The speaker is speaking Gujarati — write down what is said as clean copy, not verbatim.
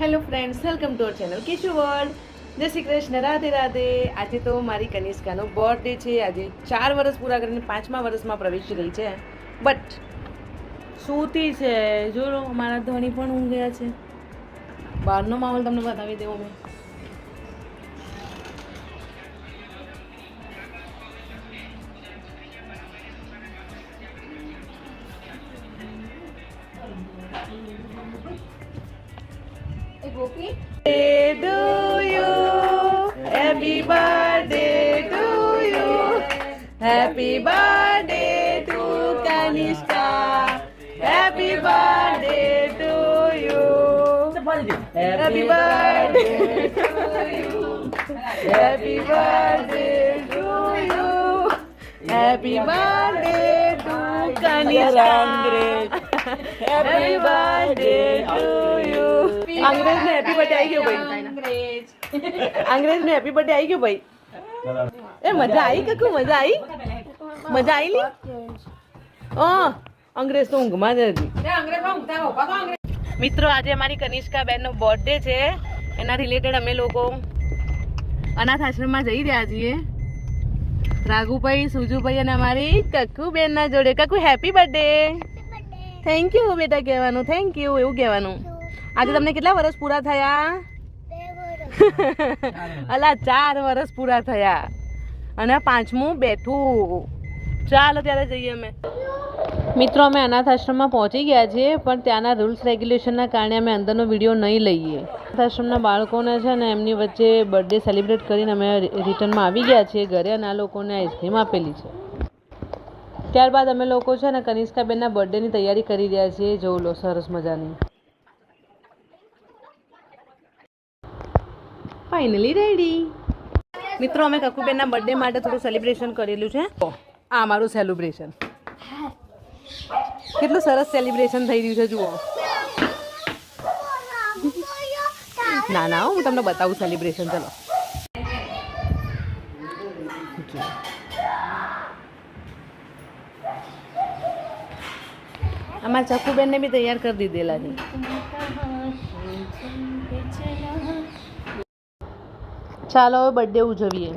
Hello friends, welcome to our channel Kishu world. જય શ્રી કૃષ્ણ, રાધે રાધે. આજે તો મારી કનિષ્કાનો બર્થડે છે. આજે 4 વર્ષ પૂરા કરીને 5મા વર્ષમાં પ્રવેશી રહી છે. બટ સૂતી છે. જો મારા ધણી પણ ઊંઘ ગયા છે. બહારનો માહોલ તમને બતાવી દેવો મેં. Birthday to you, happy birthday to you, happy birthday to Kanishka, happy birthday to you, happy birthday to you, happy birthday to you, happy birthday to Kanishka, happy birthday to you. अंग्रेज ने हैप्पी बर्थडे आई क्यों भाई? अंग्रेज ने हैप्पी बर्थडे आई क्यों भाई? ए मजा आई ककू, मजा आई ली? અંગ્રેજ તો ઊંઘમાં જ હતી. મિત્રો, આજે અમારી કનિષ્કા બેનનો બર્થડે છે. એના રિલેટેડ અમે લોકો અનાથ આશ્રમમાં જઈ રહ્યા છીએ. રાઘુભાઈ, સુજુભાઈ અને અમારી કકુ બેનના જોડે. કકુ હેપી બર્થડે. થેન્ક યુ બેટા કહેવાનું, થેન્ક યુ એવું કહેવાનું. આજે તમને કેટલા વર્ષ પૂરા થયા? અલા 4 વર્ષ પૂરા થયા અને 5મું બેઠું. ચાલો ત્યારે જઈએ અમે. મિત્રો, અમે અનાથ આશ્રમમાં પહોંચી ગયા છીએ, પણ ત્યાંના રૂલ્સ રેગ્યુલેશનના કારણે અમે અંદરનો વિડીયો નહીં લઈએ. અનાથ આશ્રમના બાળકોને છે ને એમની વચ્ચે બર્થડે સેલિબ્રેટ કરીને અમે રિટર્નમાં આવી ગયા છીએ ઘરે, અને આ લોકોને આઈસ્ક્રીમ આપેલી છે. ત્યારબાદ અમે લોકો છે ને કનિષ્કાબેનના બર્થડેની તૈયારી કરી રહ્યા છીએ. જોઉં લો, સરસ મજાની. Finally ready. મિત્રો, અમે કકુબેનના બર્થડે માટે થોડું સેલિબ્રેશન કરેલું છે. આ મારું સેલિબ્રેશન. કેટલું સરસ સેલિબ્રેશન થઈ રહ્યું છે જુઓ. ના ના, હું તમને બતાવું સેલિબ્રેશન. ચલો, અમારા ચકુબેનને બી તૈયાર કરી દીધેલા છે. ચાલો હવે બર્થડે ઉજવીએ.